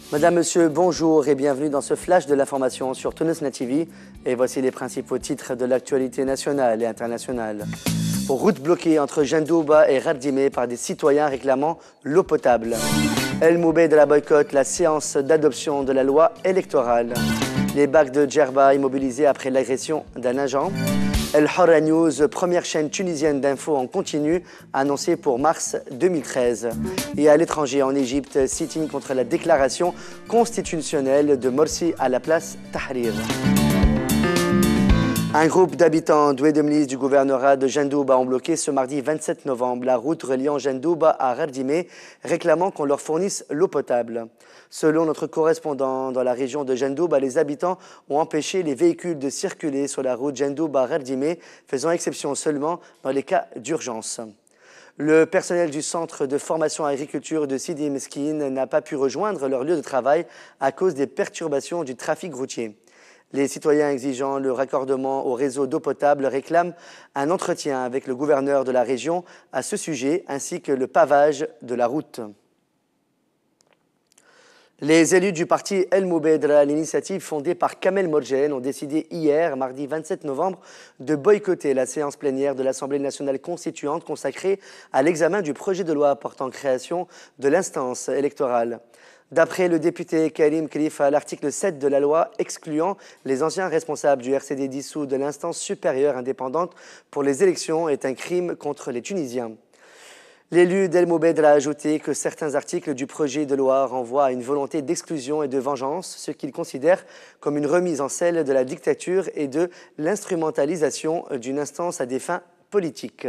Madame, Monsieur, bonjour et bienvenue dans ce flash de l'information sur Tunisnet TV. Et voici les principaux titres de l'actualité nationale et internationale. Route bloquée entre Jendouba et Ghardimé par des citoyens réclamant l'eau potable. El Moubed de la boycotte la séance d'adoption de la loi électorale. Les bacs de Djerba immobilisés après l'agression d'un agent. El Hora News, première chaîne tunisienne d'infos en continu, annoncée pour mars 2013. Et à l'étranger, en Égypte, sitting contre la déclaration constitutionnelle de Morsi à la place Tahrir. Un groupe d'habitants doués de milices du gouvernorat de Jendouba ont bloqué ce mardi 27 novembre la route reliant Jendouba à Ghardimé, réclamant qu'on leur fournisse l'eau potable. Selon notre correspondant dans la région de Jendouba, les habitants ont empêché les véhicules de circuler sur la route Jendouba-Ghardimé, faisant exception seulement dans les cas d'urgence. Le personnel du centre de formation agriculture de Sidi Meskin n'a pas pu rejoindre leur lieu de travail à cause des perturbations du trafic routier. Les citoyens exigeant le raccordement au réseau d'eau potable réclament un entretien avec le gouverneur de la région à ce sujet, ainsi que le pavage de la route. Les élus du parti El Moubedra, l'initiative fondée par Kamel Morgen, ont décidé hier, mardi 27 novembre, de boycotter la séance plénière de l'Assemblée nationale constituante consacrée à l'examen du projet de loi portant création de l'instance électorale. D'après le député Karim Khalifa, l'article 7 de la loi excluant les anciens responsables du RCD dissous de l'instance supérieure indépendante pour les élections est un crime contre les Tunisiens. L'élu d'El Moubedra a ajouté que certains articles du projet de loi renvoient à une volonté d'exclusion et de vengeance, ce qu'il considère comme une remise en selle de la dictature et de l'instrumentalisation d'une instance à des fins politiques.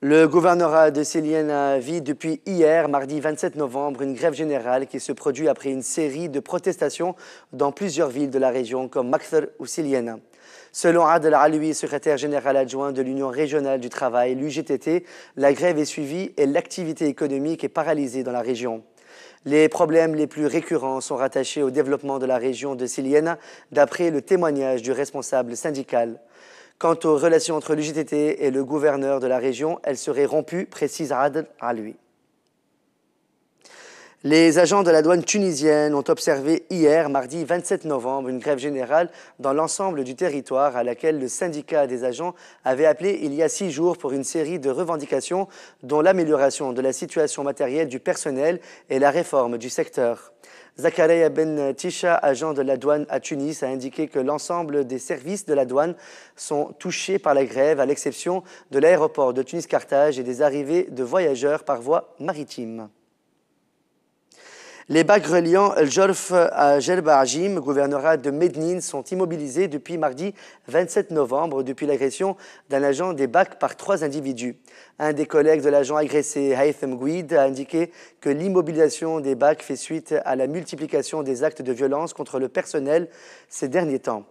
Le gouvernorat de Siliena vit depuis hier, mardi 27 novembre, une grève générale qui se produit après une série de protestations dans plusieurs villes de la région comme Makthar ou Siliena. Selon Adel Aloui, secrétaire général adjoint de l'Union régionale du travail, l'UGTT, la grève est suivie et l'activité économique est paralysée dans la région. Les problèmes les plus récurrents sont rattachés au développement de la région de Siliena, d'après le témoignage du responsable syndical. Quant aux relations entre l'UGTT et le gouverneur de la région, elles seraient rompues, précise Adel Aloui. Les agents de la douane tunisienne ont observé hier, mardi 27 novembre, une grève générale dans l'ensemble du territoire à laquelle le syndicat des agents avait appelé il y a 6 jours pour une série de revendications dont l'amélioration de la situation matérielle du personnel et la réforme du secteur. Zakaria Ben Tisha, agent de la douane à Tunis, a indiqué que l'ensemble des services de la douane sont touchés par la grève, à l'exception de l'aéroport de Tunis-Carthage et des arrivées de voyageurs par voie maritime. Les bacs reliant El Jorf à Djerba Ajim, gouvernorat de Mednin, sont immobilisés depuis mardi 27 novembre, depuis l'agression d'un agent des bacs par 3 individus. Un des collègues de l'agent agressé, Haytham Gouid, a indiqué que l'immobilisation des bacs fait suite à la multiplication des actes de violence contre le personnel ces derniers temps.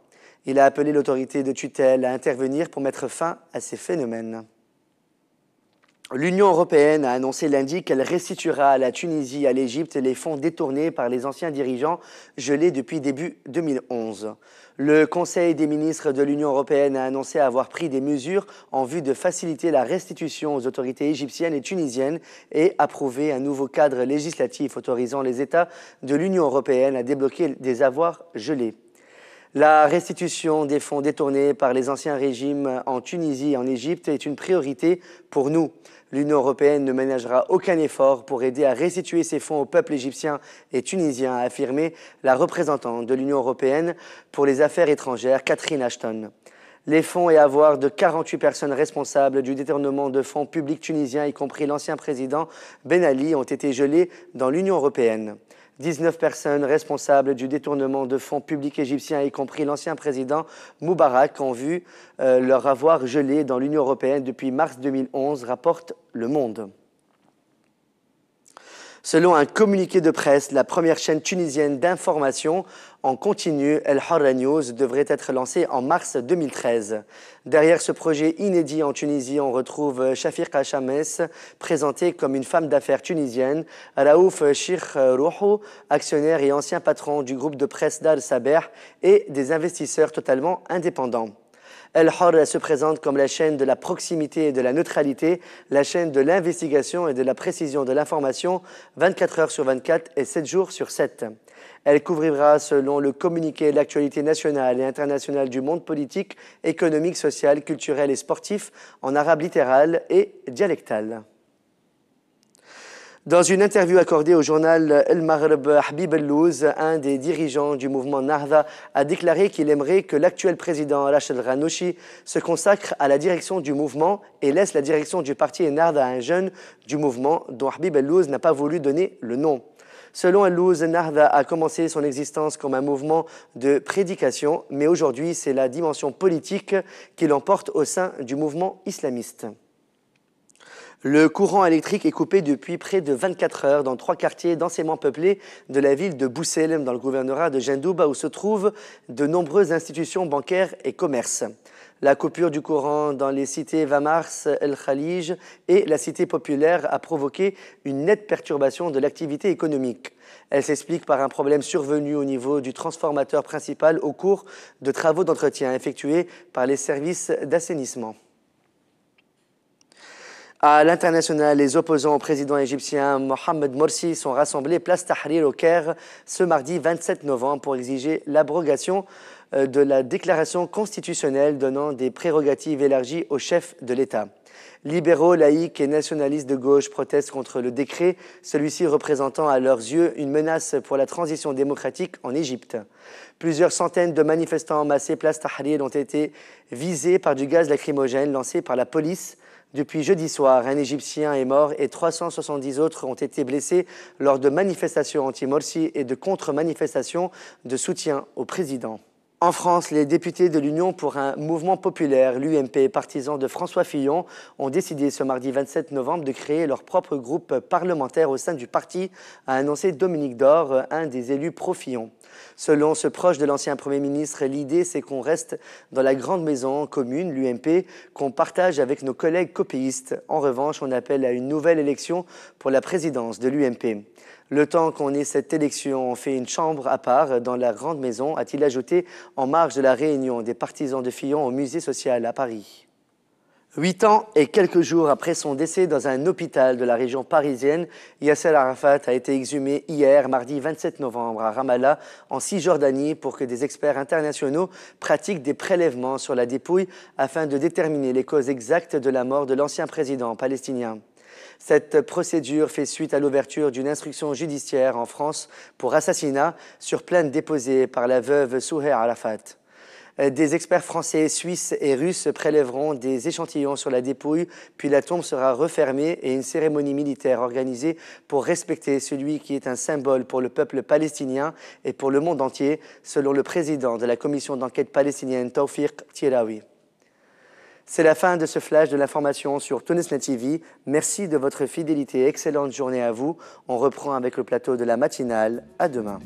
Il a appelé l'autorité de tutelle à intervenir pour mettre fin à ces phénomènes. L'Union européenne a annoncé lundi qu'elle restituera à la Tunisie et à l'Égypte les fonds détournés par les anciens dirigeants gelés depuis début 2011. Le Conseil des ministres de l'Union européenne a annoncé avoir pris des mesures en vue de faciliter la restitution aux autorités égyptiennes et tunisiennes et approuvé un nouveau cadre législatif autorisant les États de l'Union européenne à débloquer des avoirs gelés. La restitution des fonds détournés par les anciens régimes en Tunisie et en Égypte est une priorité pour nous. L'Union européenne ne ménagera aucun effort pour aider à restituer ces fonds au peuple égyptien et tunisien, a affirmé la représentante de l'Union européenne pour les affaires étrangères, Catherine Ashton. Les fonds et avoirs de 48 personnes responsables du détournement de fonds publics tunisiens, y compris l'ancien président Ben Ali, ont été gelés dans l'Union européenne. 19 personnes responsables du détournement de fonds publics égyptiens, y compris l'ancien président Moubarak, ont vu leur avoir gelé dans l'Union européenne depuis mars 2011, rapporte Le Monde. Selon un communiqué de presse, la première chaîne tunisienne d'information en continu, El Hora News, devrait être lancée en mars 2013. Derrière ce projet inédit en Tunisie, on retrouve Shafiqa Chames, présentée comme une femme d'affaires tunisienne, Raouf Chirch Rouhou, actionnaire et ancien patron du groupe de presse d'Al Saber, et des investisseurs totalement indépendants. El Hor se présente comme la chaîne de la proximité et de la neutralité, la chaîne de l'investigation et de la précision de l'information, 24 heures sur 24 et 7 jours sur 7. Elle couvrira, selon le communiqué, l'actualité nationale et internationale du monde politique, économique, social, culturel et sportif en arabe littéral et dialectal. Dans une interview accordée au journal El Maghreb, Habib Ellouz, un des dirigeants du mouvement Nahda, a déclaré qu'il aimerait que l'actuel président Rachid Ghannouchi se consacre à la direction du mouvement et laisse la direction du parti Nahda à un jeune du mouvement dont Habib Ellouz n'a pas voulu donner le nom. Selon Ellouz, Nahda a commencé son existence comme un mouvement de prédication, mais aujourd'hui c'est la dimension politique qui l'emporte au sein du mouvement islamiste. Le courant électrique est coupé depuis près de 24 heures dans 3 quartiers densément peuplés de la ville de Boussel, dans le gouvernorat de Jendouba, où se trouvent de nombreuses institutions bancaires et commerces. La coupure du courant dans les cités Vamars, El Khalij et la cité populaire a provoqué une nette perturbation de l'activité économique. Elle s'explique par un problème survenu au niveau du transformateur principal au cours de travaux d'entretien effectués par les services d'assainissement. À l'international, les opposants au président égyptien Mohamed Morsi sont rassemblés place Tahrir au Caire ce mardi 27 novembre pour exiger l'abrogation de la déclaration constitutionnelle donnant des prérogatives élargies au chef de l'État. Libéraux, laïcs et nationalistes de gauche protestent contre le décret, celui-ci représentant à leurs yeux une menace pour la transition démocratique en Égypte. Plusieurs centaines de manifestants massés place Tahrir ont été visés par du gaz lacrymogène lancé par la police. Depuis jeudi soir, un Égyptien est mort et 370 autres ont été blessés lors de manifestations anti-Morsi et de contre-manifestations de soutien au président. En France, les députés de l'Union pour un mouvement populaire, l'UMP, partisans de François Fillon, ont décidé ce mardi 27 novembre de créer leur propre groupe parlementaire au sein du parti, a annoncé Dominique Dor, un des élus pro-Fillon. Selon ce proche de l'ancien Premier ministre, l'idée c'est qu'on reste dans la grande maison commune, l'UMP, qu'on partage avec nos collègues copéistes. En revanche, on appelle à une nouvelle élection pour la présidence de l'UMP. Le temps qu'on ait cette élection, on fait une chambre à part dans la grande maison, a-t-il ajouté en marge de la réunion des partisans de Fillon au musée social à Paris. 8 ans et quelques jours après son décès dans un hôpital de la région parisienne, Yasser Arafat a été exhumé hier, mardi 27 novembre, à Ramallah, en Cisjordanie, pour que des experts internationaux pratiquent des prélèvements sur la dépouille afin de déterminer les causes exactes de la mort de l'ancien président palestinien. Cette procédure fait suite à l'ouverture d'une instruction judiciaire en France pour assassinat sur plainte déposée par la veuve Souher Arafat. Des experts français, suisses et russes prélèveront des échantillons sur la dépouille, puis la tombe sera refermée et une cérémonie militaire organisée pour respecter celui qui est un symbole pour le peuple palestinien et pour le monde entier, selon le président de la commission d'enquête palestinienne, Tawfiq Tiraoui. C'est la fin de ce flash de l'information sur Tunisnet TV. Merci de votre fidélité. Excellente journée à vous. On reprend avec le plateau de la matinale. À demain.